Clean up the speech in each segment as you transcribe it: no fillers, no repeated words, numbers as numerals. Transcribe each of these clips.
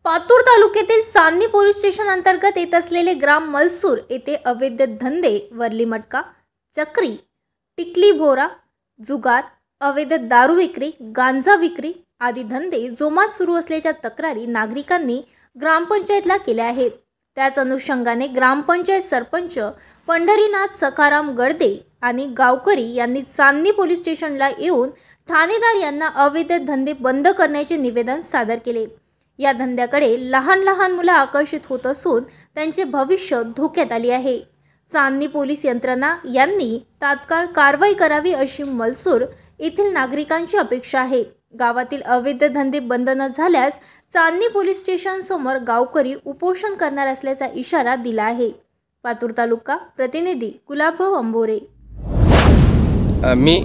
पातूर तालुक्यातील चांदणी police station अंतर्गत येत असलेले ग्राम मलसूर येथे अवैध धंदे, वर्ली मटका, चक्री, टिकली भोरा, जुगार, अवैध दारू विक्री, गांजा विक्री आदी धंदे जोमात सुरू असल्याच्या तक्रारी नागरिकांनी ग्रामपंचायतला केल्या आहेत। त्याच अनुषंगाने ग्रामपंचायत सरपंच पंढरीनाथ सखाराम गडदे आणि गावकरी यांनी चांदणी पोलीस स्टेशनला येऊन ठाणेदार यांना अवैध धंदे बंद करण्याचे निवेदन सादर केले। या धंद्याकडे लहान लहान मुलं आकर्षित होत असून त्यांचे भविष्य धोक्यात आले आहे। चांदणी पोलीस यंत्रणा यांनी तात्काळ कारवाई करावी अशी मलसूर येथील नागरिकांची अपेक्षा आहे। गावातील अवैध धंदे बंद न झाल्यास चांदणी पोलीस स्टेशन समोर गावकरी उपोषण करणार असल्याचा इशारा दिला आहे। पातूर तालुका प्रतिनिधी गुलाबभाऊ अंबोरे। मी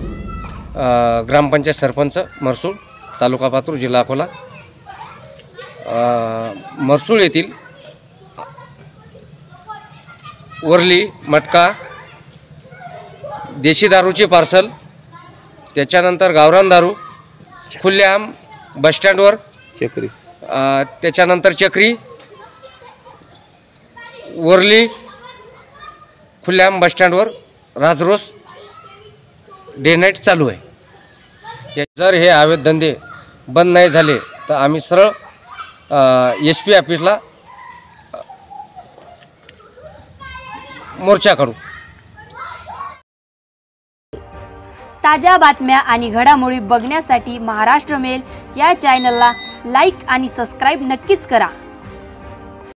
ग्रामपंचायत सरपंच मरसूळ, तालुका पातूर, जिल्हा अकोला। मरसूळ येथील वर्ली मटका, देशी दारूचे पार्सल, त्याच्यानंतर गावरान दारू, खुल्लेआम बसस्टँडवर चक्री, त्याच्यानंतर चक्री, वर्ली खुल्लेआम बसस्टँडवर राजरोस डे नाईट चालू आहे। जर हे अवैध धंदे बंद नाही झाले तर आम्ही सरळ SP ऑफिसला मोर्चा काढू। ताज्या बातम्या आणि घडामोडी बघण्यासाठी महाराष्ट्र मेल या चॅनलला लाईक आणि सबस्क्राईब नक्कीच करा।